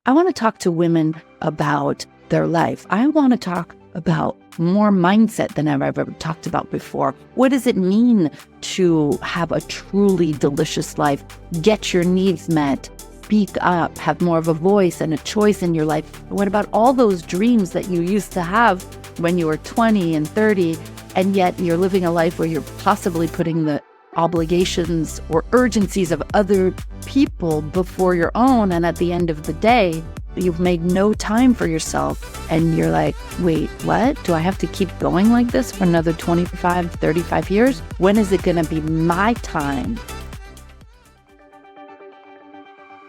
I want to talk to women about their life. I want to talk about more mindset than I've ever talked about before. What does it mean to have a truly delicious life? Get your needs met, speak up, have more of a voice and a choice in your life. What about all those dreams that you used to have when you were 20 and 30, and yet you're living a life where you're possibly putting the obligations or urgencies of other people before your own, and at the end of the day, you've made no time for yourself, and you're like, wait, what? Do I have to keep going like this for another 25, 35 years? When is it going to be my time?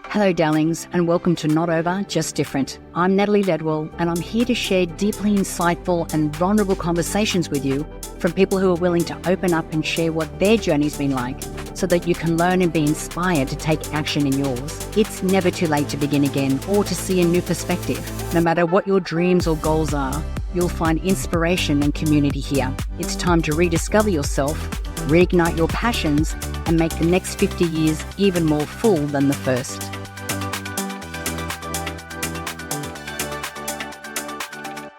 Hello, darlings, and welcome to Not Over, Just Different. I'm Natalie Ledwell, and I'm here to share deeply insightful and vulnerable conversations with you from people who are willing to open up and share what their journey's been like, so that you can learn and be inspired to take action in yours. It's never too late to begin again or to see a new perspective. No matter what your dreams or goals are, you'll find inspiration and community here. It's time to rediscover yourself, reignite your passions, and make the next 50 years even more full than the first.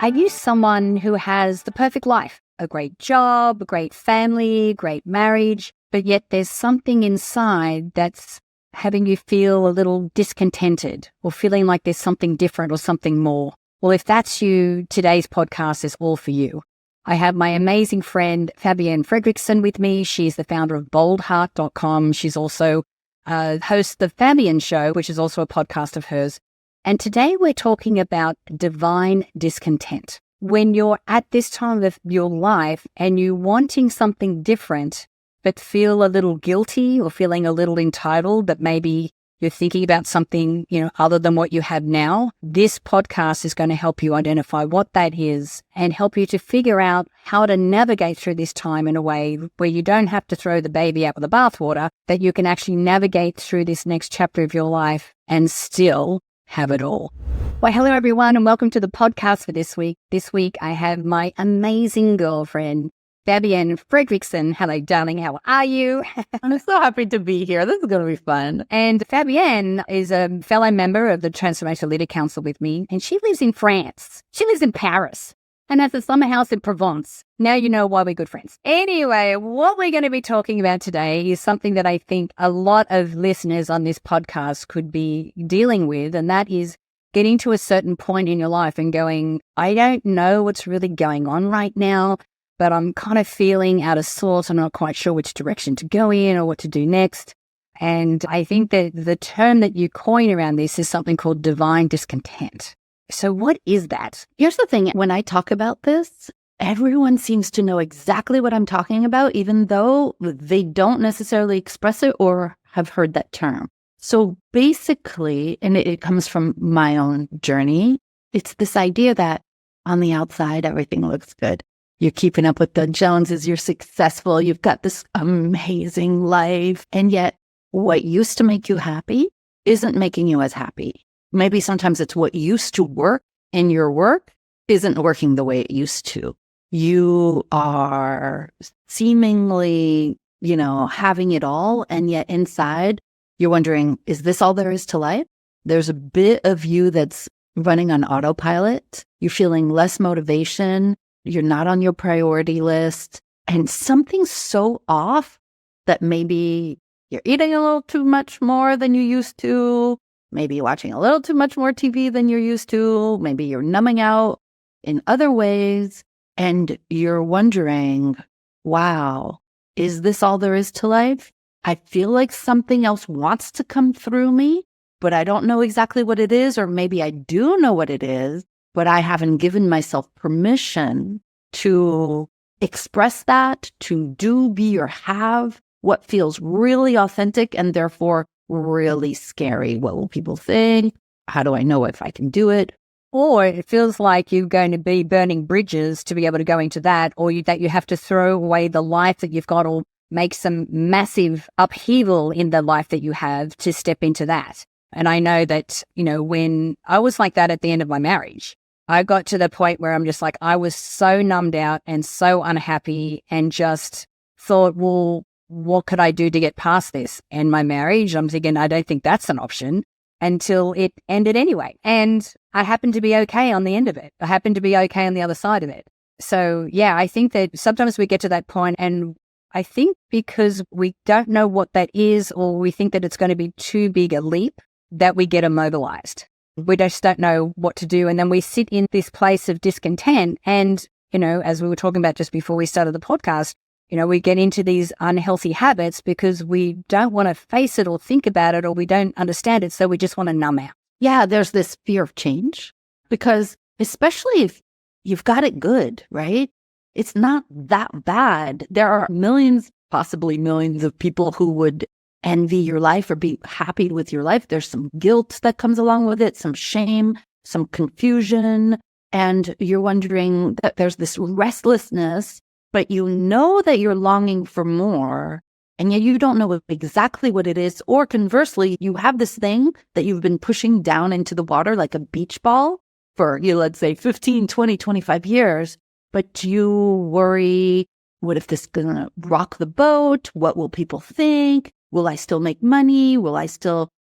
Are you someone who has the perfect life? A great job, a great family, great marriage, but yet there's something inside that's having you feel a little discontented or feeling like there's something different or something more? Well, if that's you, today's podcast is all for you. I have my amazing friend Fabienne Fredrickson with me. She's the founder of boldheart.com. She's also host of the Fabienne Show, which is also a podcast of hers. And today we're talking about divine discontent. When you're at this time of your life and you're wanting something different, but feel a little guilty or feeling a little entitled that maybe you're thinking about something, other than what you have now, this podcast is going to help you identify what that is and help you to figure out how to navigate through this time in a way where you don't have to throw the baby out with the bathwater, that you can actually navigate through this next chapter of your life and still have it all. Well, hello everyone, and welcome to the podcast for this week. This week I have my amazing girlfriend, Fabienne Fredrickson. Hello, darling. How are you? I'm so happy to be here. This is going to be fun. And Fabienne is a fellow member of the Transformational Leader Council with me, and she lives in France. She lives in Paris and has a summer house in Provence. Now you know why we're good friends. Anyway, what we're going to be talking about today is something that I think a lot of listeners on this podcast could be dealing with, and that is getting to a certain point in your life and going, I don't know what's really going on right now, but I'm kind of feeling out of sorts. I'm not quite sure which direction to go in or what to do next. And I think that the term that you coin around this is something called divine discontent. So what is that? Here's the thing. When I talk about this, everyone seems to know exactly what I'm talking about, even though they don't necessarily express it or have heard that term. So basically, and it comes from my own journey, it's this idea that on the outside, everything looks good. You're keeping up with the Joneses, you're successful, you've got this amazing life, and yet what used to make you happy isn't making you as happy. Maybe sometimes it's what used to work in your work isn't working the way it used to. You are seemingly, having it all, and yet inside you're wondering, is this all there is to life? There's a bit of you that's running on autopilot. You're feeling less motivation. You're not on your priority list, and something's so off that maybe you're eating a little too much more than you used to. Maybe you're watching a little too much more TV than you're used to. Maybe you're numbing out in other ways, and you're wondering, wow, is this all there is to life? I feel like something else wants to come through me, but I don't know exactly what it is, or maybe I do know what it is, but I haven't given myself permission to express that, to do, be, or have what feels really authentic and therefore really scary. What will people think? How do I know if I can do it? Or it feels like you're going to be burning bridges to be able to go into that, or that you have to throw away the life that you've got or make some massive upheaval in the life that you have to step into that. And I know that, when I was like that at the end of my marriage, I got to the point where I'm just like, I was so numbed out and so unhappy and just thought, well, what could I do to get past this? And my marriage, I'm thinking, I don't think that's an option. until it ended anyway. And I happened to be okay on the end of it. I happened to be okay on the other side of it. So yeah, I think that sometimes we get to that point, and I think because we don't know what that is, or we think that it's going to be too big a leap, that we get immobilized. We just don't know what to do. And then we sit in this place of discontent. And, as we were talking about just before we started the podcast, we get into these unhealthy habits because we don't want to face it or think about it, or we don't understand it. So we just want to numb out. Yeah, there's this fear of change because especially if you've got it good, right? It's not that bad. There are millions, possibly millions of people who would envy your life or be happy with your life. There's some guilt that comes along with it, some shame, some confusion. And you're wondering that there's this restlessness, but you know that you're longing for more. And yet you don't know exactly what it is. Or conversely, you have this thing that you've been pushing down into the water like a beach ball for, let's say 15, 20, 25 years. But you worry, what if this is going to rock the boat? What will people think? Will I still make money?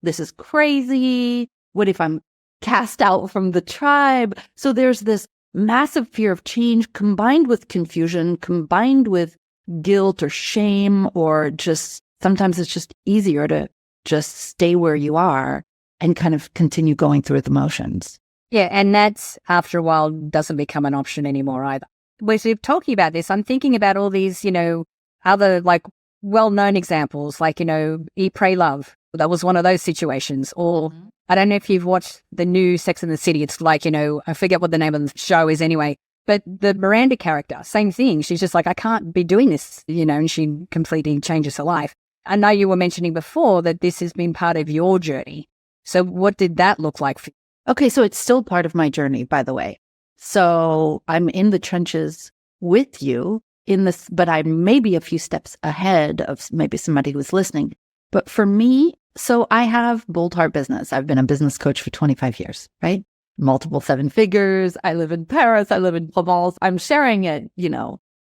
This is crazy. What if I'm cast out from the tribe? So there's this massive fear of change combined with confusion, combined with guilt or shame, or just sometimes it's just easier to just stay where you are and kind of continue going through the motions. Yeah, and that's after a while doesn't become an option anymore either. We're talking about this, I'm thinking about all these, other like well-known examples, like, Eat, Pray, Love. That was one of those situations. Or I don't know if you've watched the new Sex and the City. It's like, I forget what the name of the show is anyway. But the Miranda character, same thing. She's just like, I can't be doing this, and she completely changes her life. I know you were mentioning before that this has been part of your journey. So what did that look like for you? Okay, so it's still part of my journey, by the way. So I'm in the trenches with you in this, but I'm maybe a few steps ahead of maybe somebody who's listening. But for me, so I have Bold Heart Business. I've been a business coach for 25 years, right? Multiple 7 figures. I live in Paris. I live in Provence. I'm sharing it,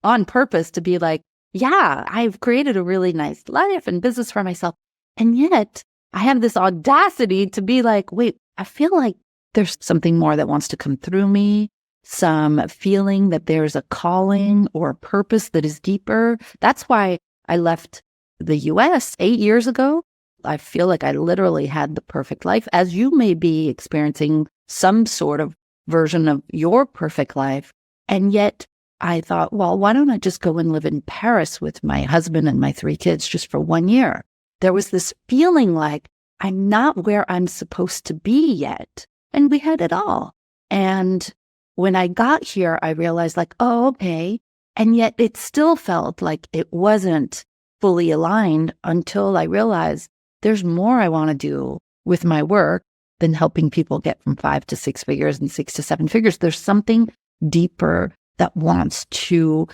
on purpose to be like, yeah, I've created a really nice life and business for myself. And yet I have this audacity to be like, wait, I feel like there's something more that wants to come through me. Some feeling that there's a calling or a purpose that is deeper. That's why I left the US 8 years ago. I feel like I literally had the perfect life, as you may be experiencing some sort of version of your perfect life. And yet I thought, well, why don't I just go and live in Paris with my husband and my 3 kids just for 1 year? There was this feeling like I'm not where I'm supposed to be yet. And we had it all. And when I got here, I realized like, oh, okay. And yet it still felt like it wasn't fully aligned until I realized there's more I want to do with my work than helping people get from 5 to 6 figures and 6 to 7 figures. There's something deeper that wants to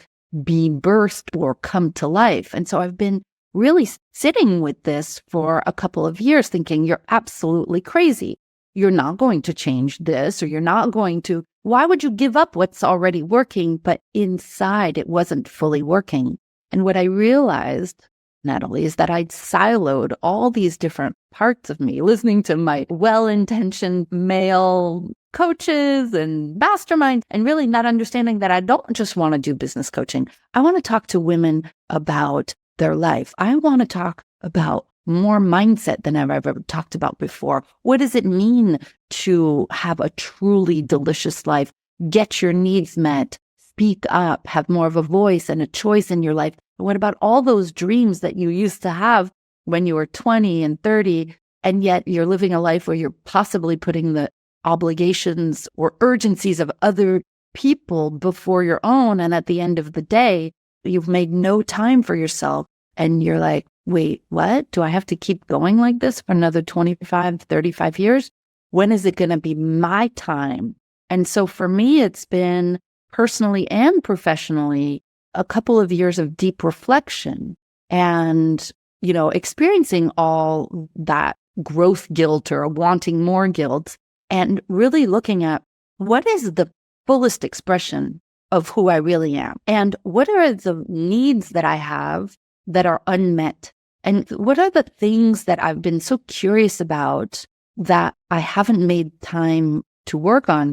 be birthed or come to life. And so I've been really sitting with this for a couple of years thinking, you're absolutely crazy. You're not going to change this, or you're not going to, why would you give up what's already working? But inside it wasn't fully working. And what I realized, Natalie, is that I'd siloed all these different parts of me, listening to my well-intentioned male coaches and masterminds, and really not understanding that I don't just want to do business coaching. I want to talk to women about their life. I want to talk about more mindset than I've ever talked about before. What does it mean to have a truly delicious life? Get your needs met, speak up, have more of a voice and a choice in your life. What about all those dreams that you used to have when you were 20 and 30, and yet you're living a life where you're possibly putting the obligations or urgencies of other people before your own, and at the end of the day, you've made no time for yourself, and you're like, wait, what? Do I have to keep going like this for another 25, 35 years? When is it going to be my time? And so for me, it's been personally and professionally a couple of years of deep reflection and, experiencing all that growth guilt or wanting more guilt, and really looking at what is the fullest expression of who I really am, and what are the needs that I have that are unmet, and what are the things that I've been so curious about that I haven't made time to work on,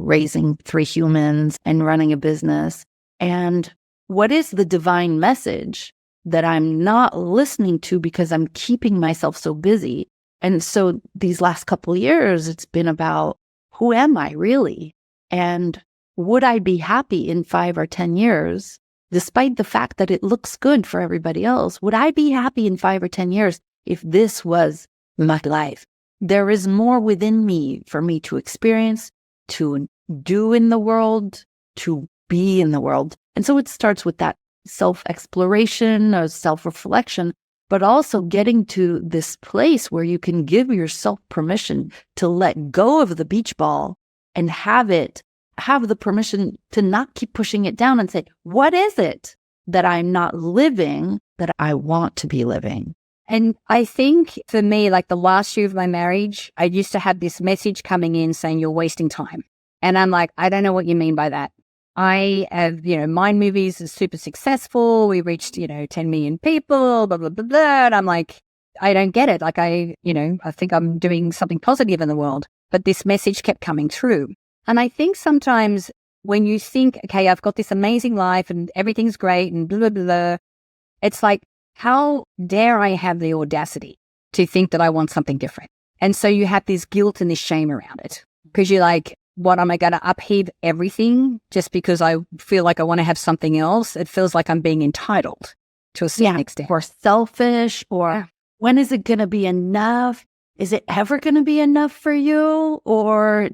raising 3 humans and running a business. And what is the divine message that I'm not listening to because I'm keeping myself so busy? And so these last couple of years, it's been about, who am I really? And would I be happy in 5 or 10 years, despite the fact that it looks good for everybody else? Would I be happy in 5 or 10 years if this was my life? There is more within me for me to experience, to do in the world, to be in the world. And so it starts with that self-exploration or self-reflection, but also getting to this place where you can give yourself permission to let go of the beach ball and have the permission to not keep pushing it down and say, what is it that I'm not living that I want to be living? And I think for me, like the last year of my marriage, I used to have this message coming in saying, you're wasting time. And I'm like, I don't know what you mean by that. I have, Mind Movies is super successful. We reached, 10 million people, blah, blah, blah, blah. And I'm like, I don't get it. Like I think I'm doing something positive in the world. But this message kept coming through. And I think sometimes when you think, okay, I've got this amazing life and everything's great and blah, blah, blah, it's like, how dare I have the audacity to think that I want something different? And so you have this guilt and this shame around it because you're like, what, am I going to upheave everything just because I feel like I want to have something else? It feels like I'm being entitled to a certain extent. Or selfish, or when is it going to be enough? Is it ever going to be enough for you? Or,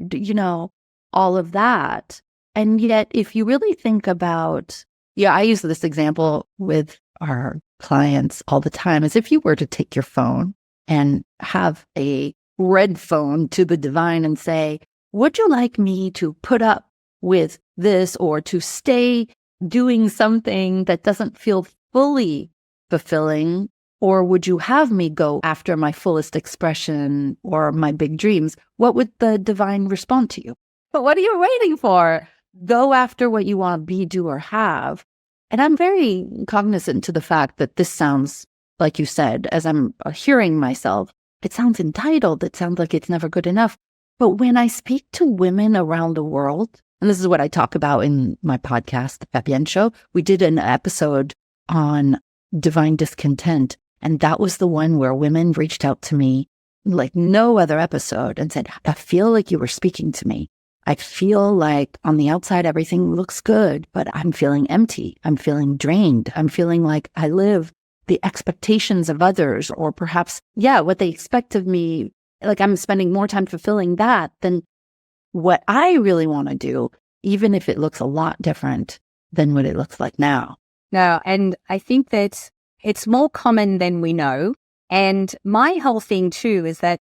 all of that. And yet, if you really think about, I use this example with our clients all the time, as if you were to take your phone and have a red phone to the divine and say, would you like me to put up with this or to stay doing something that doesn't feel fully fulfilling? Or would you have me go after my fullest expression or my big dreams? What would the divine respond to you? But what are you waiting for? Go after what you want to be, do, or have. And I'm very cognizant to the fact that this sounds, like you said, as I'm hearing myself, it sounds entitled. It sounds like it's never good enough. But when I speak to women around the world, and this is what I talk about in my podcast, The Fabienne Show, we did an episode on divine discontent. And that was the one where women reached out to me like no other episode and said, I feel like you were speaking to me. I feel like on the outside, everything looks good, but I'm feeling empty. I'm feeling drained. I'm feeling like I live the expectations of others, or perhaps, what they expect of me. Like I'm spending more time fulfilling that than what I really want to do, even if it looks a lot different than what it looks like now. No, and I think that it's more common than we know. And my whole thing too is that,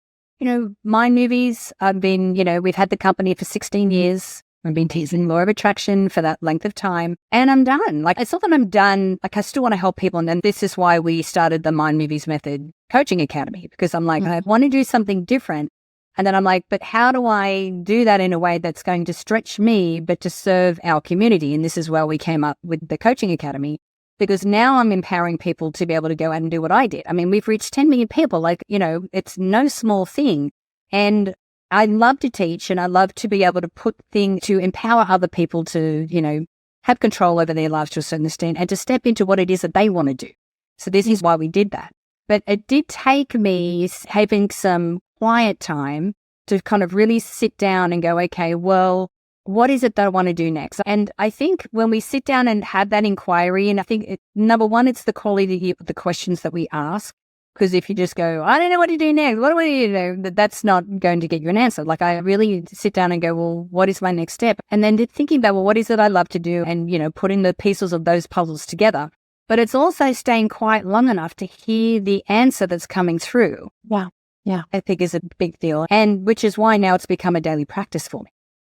Mind Movies, I've been, we've had the company for 16 years. I've been teasing Law of Attraction for that length of time. And I'm done. Like, it's not that I'm done. Like, I still want to help people. And then this is why we started the Mind Movies Method Coaching Academy, because I'm like, I want to do something different. And then I'm like, but how do I do that in a way that's going to stretch me, but to serve our community? And this is where we came up with the Coaching Academy, because now I'm empowering people to be able to go out and do what I did. I mean, we've reached 10 million people. Like, it's no small thing. And I love to teach, and I love to be able to to empower other people to, have control over their lives to a certain extent and to step into what it is that they want to do. So this is why we did that. But it did take me having some quiet time to kind of really sit down and go, okay, well, what is it that I want to do next? And I think when we sit down and have that inquiry, and I think number one, it's the quality of the questions that we ask. Because if you just go, I don't know what to do next, what do I do? That's not going to get you an answer. Like, I really sit down and go, well, what is my next step? And then thinking about, well, what is it I love to do? And, putting the pieces of those puzzles together. But it's also staying quiet long enough to hear the answer that's coming through. Wow. Yeah. I think is a big deal. And which is why now it's become a daily practice for me.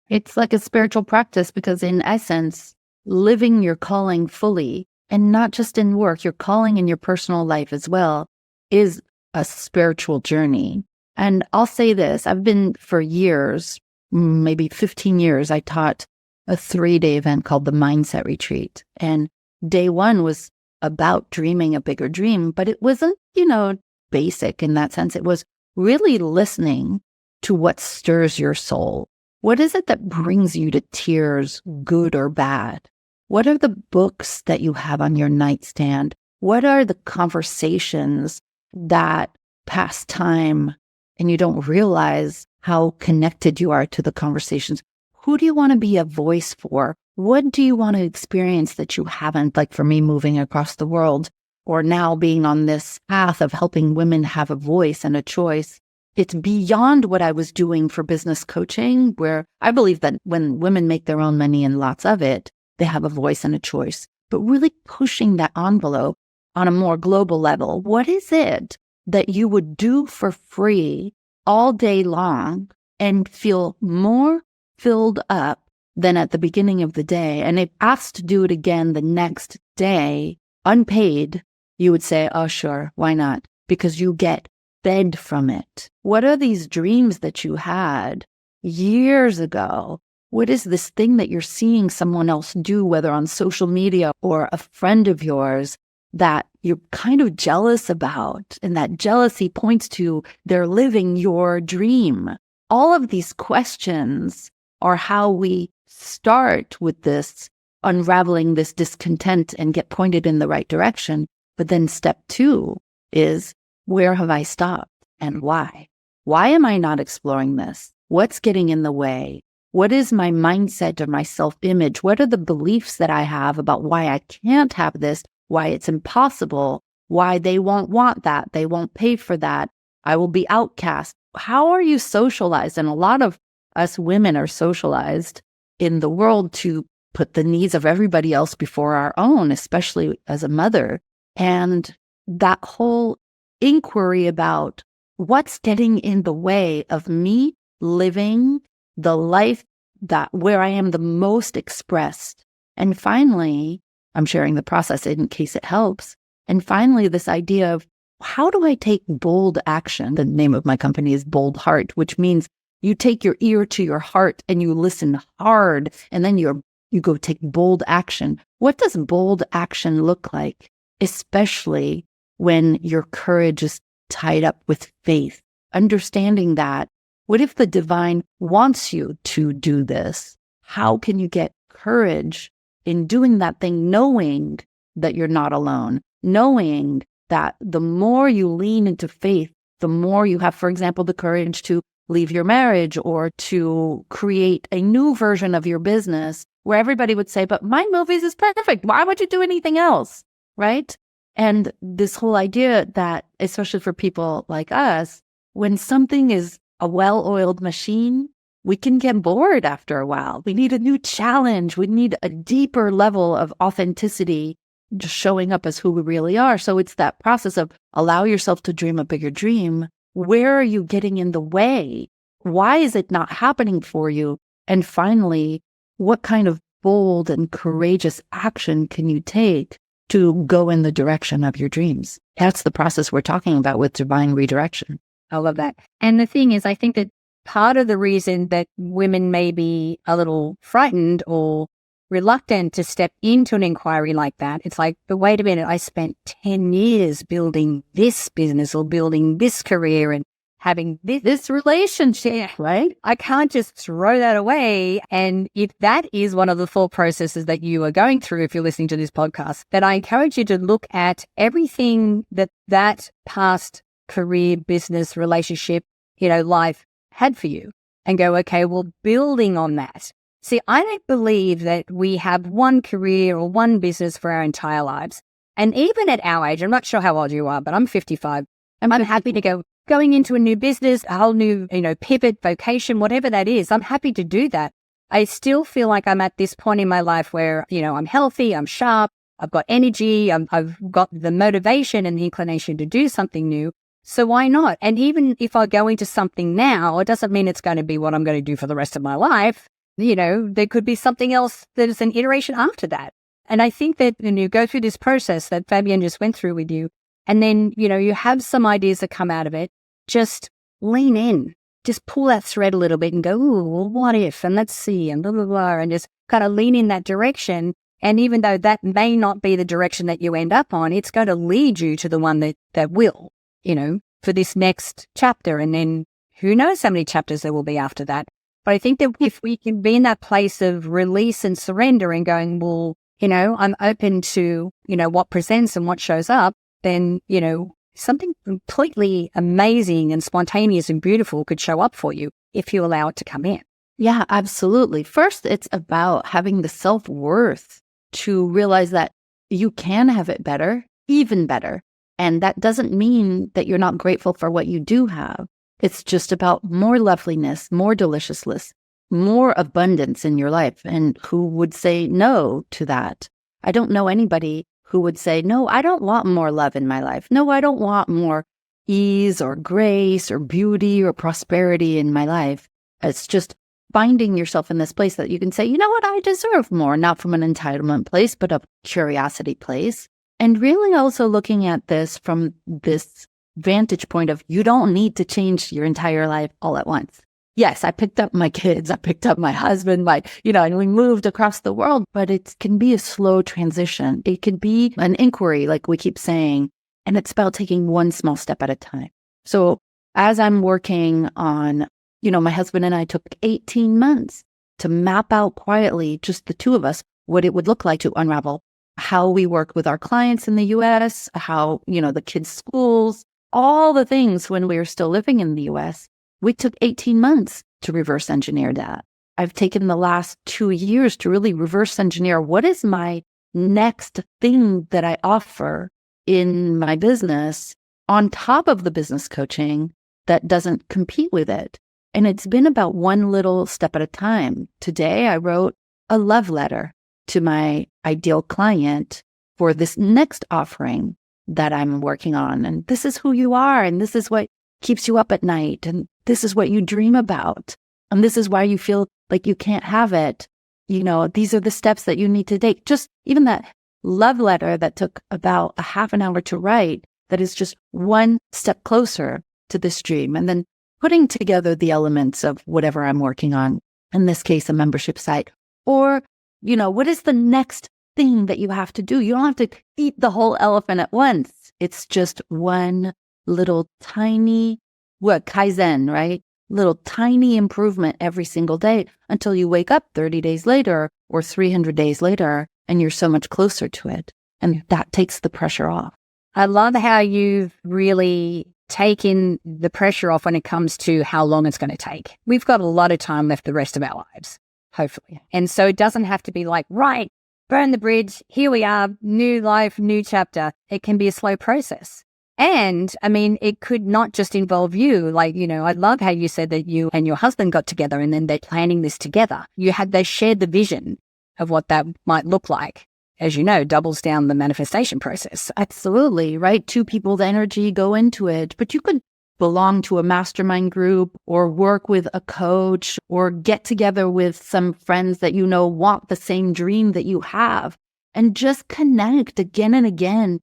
It's like a spiritual practice, because in essence, living your calling fully, and not just in work, your calling in your personal life as well, is a spiritual journey. And I'll say this, I've been for years, maybe 15 years, I taught a 3-day event called the Mindset Retreat. And day one was about dreaming a bigger dream, but it wasn't, basic in that sense. It was really listening to what stirs your soul? What is it that brings you to tears, good or bad? What are the books that you have on your nightstand? What are the conversations that pass time and you don't realize how connected you are to the conversations? Who do you want to be a voice for? What do you want to experience that you haven't? Like for me, moving across the world, or now being on this path of helping women have a voice and a choice. It's beyond what I was doing for business coaching, where I believe that when women make their own money and lots of it, they have a voice and a choice. But really pushing that envelope on a more global level. What is it that you would do for free all day long and feel more filled up than at the beginning of the day? And if asked to do it again the next day, unpaid, you would say, oh, sure, why not? Because you get fed from it. What are these dreams that you had years ago? What is this thing that you're seeing someone else do, whether on social media or a friend of yours, that you're kind of jealous about? And that jealousy points to they're living your dream. All of these questions are how we start with this, unraveling this discontent and get pointed in the right direction. But then step 2 is, where have I stopped and why? Why am I not exploring this? What's getting in the way? What is my mindset or my self-image? What are the beliefs that I have about why I can't have this, why it's impossible, why they won't want that, they won't pay for that, I will be outcast? How are you socialized? And a lot of us women are socialized in the world to put the needs of everybody else before our own, especially as a mother. And that whole inquiry about what's getting in the way of me living the life that where I am the most expressed. And finally, I'm sharing the process in case it helps. And finally, this idea of how do I take bold action? The name of my company is Bold Heart, which means you take your ear to your heart and you listen hard, and then you go take bold action. What does bold action look like? Especially when your courage is tied up with faith, understanding that what if the divine wants you to do this? How can you get courage in doing that thing, knowing that you're not alone, knowing that the more you lean into faith, the more you have, for example, the courage to leave your marriage or to create a new version of your business where everybody would say, but my movies is perfect. Why would you do anything else? Right? And this whole idea that, especially for people like us, when something is a well-oiled machine, we can get bored after a while. We need a new challenge. We need a deeper level of authenticity, just showing up as who we really are. So it's that process of allow yourself to dream a bigger dream. Where are you getting in the way? Why is it not happening for you? And finally, what kind of bold and courageous action can you take to go in the direction of your dreams? That's the process we're talking about with divine redirection. I love that. And the thing is, I think that part of the reason that women may be a little frightened or reluctant to step into an inquiry like that, it's like, but wait a minute, I spent 10 years building this business or building this career and having this relationship, right? I can't just throw that away. And if that is one of the thought processes that you are going through, if you're listening to this podcast, then I encourage you to look at everything that past career, business, relationship, life had for you and go, okay, well, building on that. See, I don't believe that we have one career or one business for our entire lives. And even at our age, I'm not sure how old you are, but I'm 55. I'm happy to going into a new business, a whole new, pivot, vocation, whatever that is. I'm happy to do that. I still feel like I'm at this point in my life where, I'm healthy, I'm sharp, I've got energy, I've got the motivation and the inclination to do something new. So why not? And even if I go into something now, it doesn't mean it's going to be what I'm going to do for the rest of my life. There could be something else that is an iteration after that. And I think that when you go through this process that Fabienne just went through with you, and then, you have some ideas that come out of it, just lean in, just pull that thread a little bit and go, ooh, well, what if? And let's see, and blah, blah, blah, and just kind of lean in that direction. And even though that may not be the direction that you end up on, it's going to lead you to the one that will, for this next chapter. And then who knows how many chapters there will be after that. But I think that if we can be in that place of release and surrender and going, well, I'm open to, what presents and what shows up, then, something completely amazing and spontaneous and beautiful could show up for you if you allow it to come in. Yeah, absolutely. First, it's about having the self-worth to realize that you can have it better, even better. And that doesn't mean that you're not grateful for what you do have. It's just about more loveliness, more deliciousness, more abundance in your life. And who would say no to that? I don't know anybody who would say, no, I don't want more love in my life. No, I don't want more ease or grace or beauty or prosperity in my life. It's just finding yourself in this place that you can say, you know what, I deserve more, not from an entitlement place, but a curiosity place. And really also looking at this from this vantage point of you don't need to change your entire life all at once. Yes, I picked up my kids, I picked up my husband, and we moved across the world, but it can be a slow transition. It can be an inquiry, like we keep saying, and it's about taking one small step at a time. So as I'm working on, my husband and I took 18 months to map out quietly, just the two of us, what it would look like to unravel how we work with our clients in the US, how, the kids' schools, all the things when we were still living in the US. We took 18 months to reverse engineer that. I've taken the last 2 years to really reverse engineer what is my next thing that I offer in my business on top of the business coaching that doesn't compete with it. And it's been about one little step at a time. Today, I wrote a love letter to my ideal client for this next offering that I'm working on. And this is who you are. And this is what keeps you up at night. And this is what you dream about. And this is why you feel like you can't have it. These are the steps that you need to take. Just even that love letter that took about a half an hour to write, that is just one step closer to this dream. And then putting together the elements of whatever I'm working on, in this case, a membership site, or, what is the next thing that you have to do? You don't have to eat the whole elephant at once. It's just one little tiny, Kaizen, right? Little tiny improvement every single day until you wake up 30 days later or 300 days later, and you're so much closer to it. And that takes the pressure off. I love how you've really taken the pressure off when it comes to how long it's going to take. We've got a lot of time left the rest of our lives, hopefully. And so it doesn't have to be like, right, burn the bridge, here we are, new life, new chapter. It can be a slow process. And it could not just involve you. I love how you said that you and your husband got together and then they're planning this together. They shared the vision of what that might look like. As you know, doubles down the manifestation process. Absolutely, right? Two people's energy go into it, but you could belong to a mastermind group or work with a coach or get together with some friends that want the same dream that you have and just connect again and again.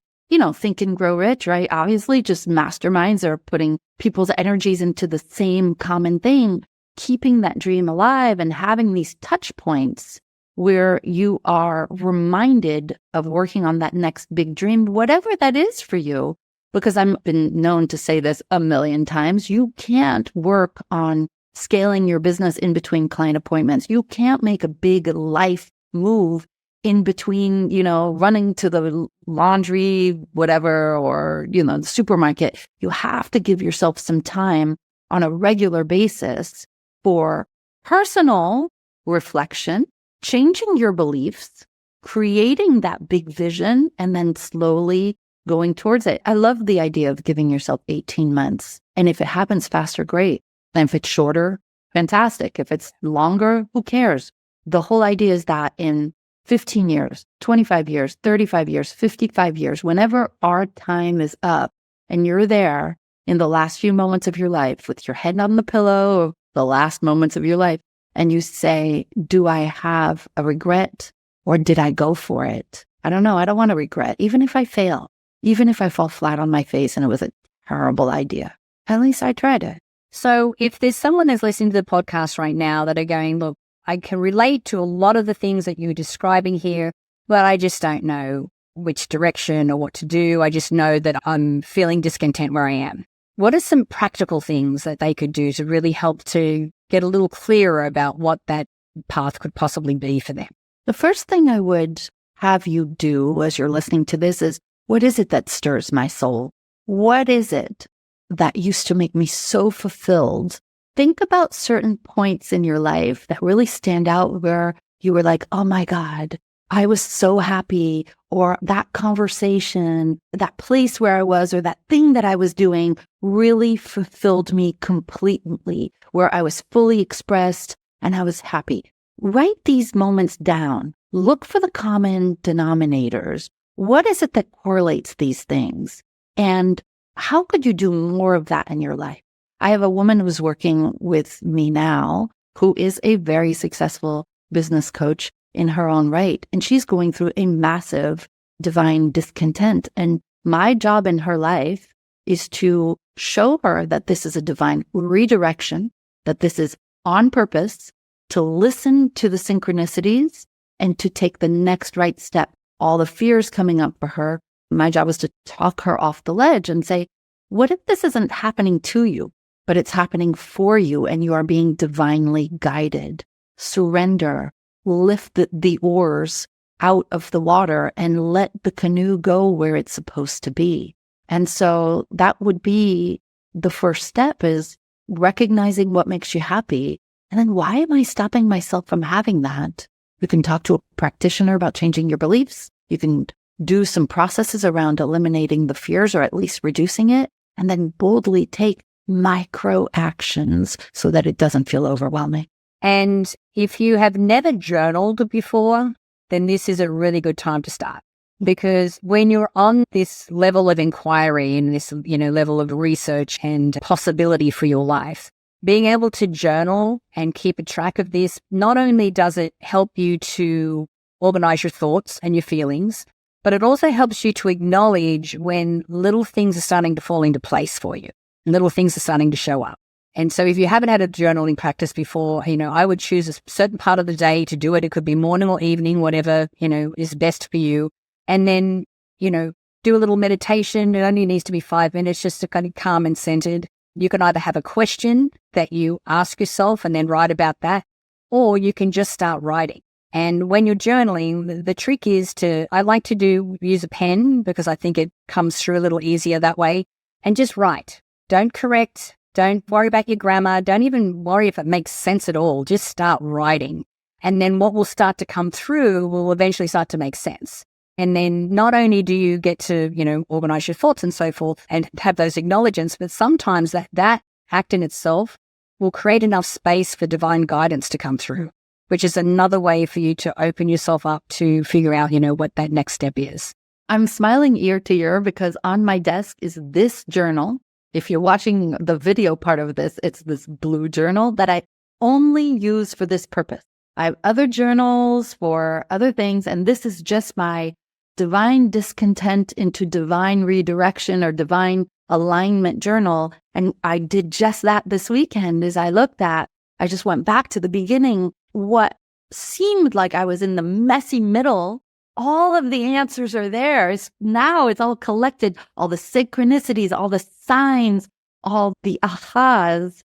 Think and Grow Rich, right? Obviously, just masterminds are putting people's energies into the same common thing, keeping that dream alive and having these touch points where you are reminded of working on that next big dream, whatever that is for you. Because I've been known to say this a million times, you can't work on scaling your business in between client appointments. You can't make a big life move in between, running to the laundry, whatever, or, the supermarket. You have to give yourself some time on a regular basis for personal reflection, changing your beliefs, creating that big vision, and then slowly going towards it. I love the idea of giving yourself 18 months. And if it happens faster, great. And if it's shorter, fantastic. If it's longer, who cares? The whole idea is that in 15 years, 25 years, 35 years, 55 years, whenever our time is up and you're there in the last few moments of your life with your head on the pillow, or the last moments of your life, and you say, do I have a regret or did I go for it? I don't know. I don't want to regret, even if I fail, even if I fall flat on my face and it was a terrible idea. At least I tried it. So if there's someone that's listening to the podcast right now that are going, look, I can relate to a lot of the things that you're describing here, but I just don't know which direction or what to do. I just know that I'm feeling discontent where I am. what are some practical things that they could do to really help to get a little clearer about what that path could possibly be for them? The first thing I would have you do as you're listening to this is, what is it that stirs my soul? What is it that used to make me so fulfilled? Think about certain points in your life that really stand out where you were like, oh my God, I was so happy, or that conversation, that place where I was, or that thing that I was doing really fulfilled me completely, where I was fully expressed and I was happy. Write these moments down. Look for the common denominators. What is it that correlates these things? And how could you do more of that in your life? I have a woman who's working with me now who is a very successful business coach in her own right. And she's going through a massive divine discontent. And my job in her life is to show her that this is a divine redirection, that this is on purpose, to listen to the synchronicities and to take the next right step. All the fears coming up for her, my job is to talk her off the ledge and say, what if this isn't happening to you, but it's happening for you and you are being divinely guided? Surrender, lift the oars out of the water and let the canoe go where it's supposed to be. And so that would be the first step, is recognizing what makes you happy. And then, why am I stopping myself from having that? You can talk to a practitioner about changing your beliefs. You can do some processes around eliminating the fears, or at least reducing it, and then boldly take micro actions so that it doesn't feel overwhelming. And if you have never journaled before, then this is a really good time to start. Because when you're on this level of inquiry and this, level of research and possibility for your life, being able to journal and keep a track of this, not only does it help you to organize your thoughts and your feelings, but it also helps you to acknowledge when little things are starting to fall into place for you, little things are starting to show up. And so if you haven't had a journaling practice before, I would choose a certain part of the day to do it. It could be morning or evening, whatever, is best for you. And then, do a little meditation. It only needs to be 5 minutes, just to kind of calm and centered. You can either have a question that you ask yourself and then write about that, or you can just start writing. And when you're journaling, the trick is I like to use a pen because I think it comes through a little easier that way, and just write. Don't correct. Don't worry about your grammar. Don't even worry if it makes sense at all. Just start writing. And then what will start to come through will eventually start to make sense. And then not only do you get to, organize your thoughts and so forth and have those acknowledgements, but sometimes that act in itself will create enough space for divine guidance to come through, which is another way for you to open yourself up to figure out, what that next step is. I'm smiling ear to ear because on my desk is this journal. If you're watching the video part of this, it's this blue journal that I only use for this purpose. I have other journals for other things, and this is just my divine discontent into divine redirection or divine alignment journal. And I did just that this weekend. As I just went back to the beginning, what seemed like I was in the messy middle. All of the answers are there. Now it's all collected, all the synchronicities, all the signs, all the ahas.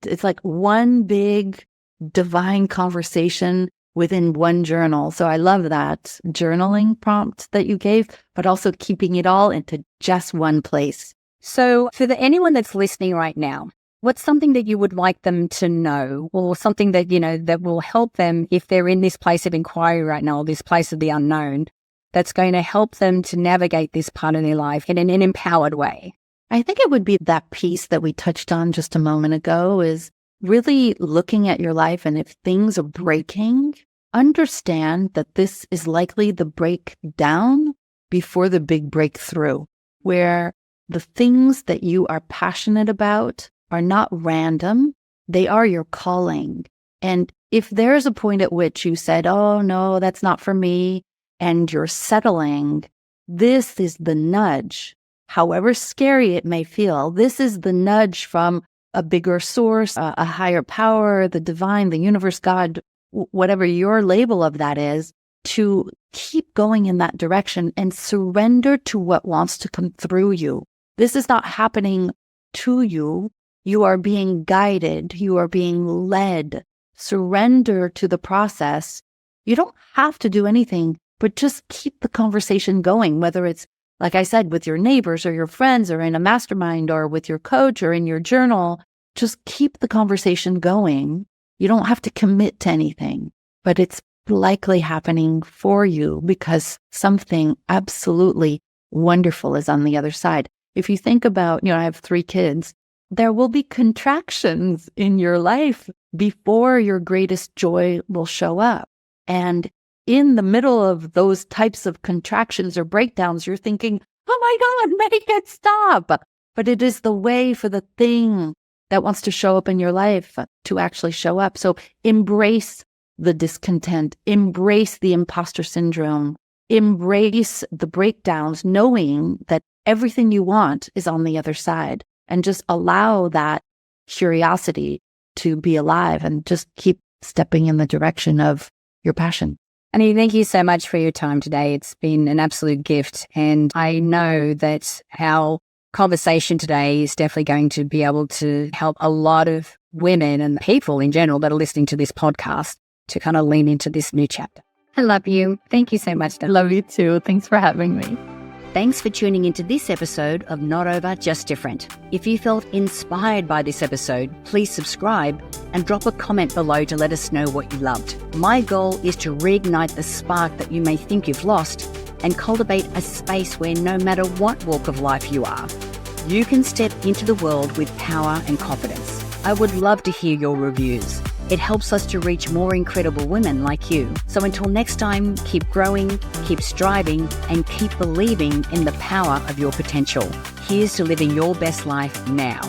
It's like one big divine conversation within one journal. So I love that journaling prompt that you gave, but also keeping it all into just one place. So for anyone that's listening right now, what's something that you would like them to know, or something that, that will help them if they're in this place of inquiry right now, or this place of the unknown, that's going to help them to navigate this part of their life in an empowered way? I think it would be that piece that we touched on just a moment ago, is really looking at your life, and if things are breaking, understand that this is likely the breakdown before the big breakthrough, where the things that you are passionate about are not random. They are your calling. And if there's a point at which you said, oh no, that's not for me, and you're settling, this is the nudge. However scary it may feel, this is the nudge from a bigger source, a higher power, the divine, the universe, God, whatever your label of that is, to keep going in that direction and surrender to what wants to come through you. This is not happening to you. You are being guided. You are being led. Surrender to the process. You don't have to do anything, but just keep the conversation going, whether it's, like I said, with your neighbors or your friends or in a mastermind or with your coach or in your journal. Just keep the conversation going. You don't have to commit to anything, but it's likely happening for you because something absolutely wonderful is on the other side. If you think about, I have 3 kids, there will be contractions in your life before your greatest joy will show up. And in the middle of those types of contractions or breakdowns, you're thinking, oh my God, make it stop. But it is the way for the thing that wants to show up in your life to actually show up. So embrace the discontent, embrace the imposter syndrome, embrace the breakdowns, knowing that everything you want is on the other side, and just allow that curiosity to be alive and just keep stepping in the direction of your passion. Annie, thank you so much for your time today. It's been an absolute gift. And I know that our conversation today is definitely going to be able to help a lot of women and people in general that are listening to this podcast to kind of lean into this new chapter. I love you. Thank you so much. I love you too. Thanks for having me. Thanks for tuning into this episode of Not Over, Just Different. If you felt inspired by this episode, please subscribe and drop a comment below to let us know what you loved. My goal is to reignite the spark that you may think you've lost and cultivate a space where no matter what walk of life you are, you can step into the world with power and confidence. I would love to hear your reviews. It helps us to reach more incredible women like you. So until next time, keep growing, keep striving, and keep believing in the power of your potential. Here's to living your best life now.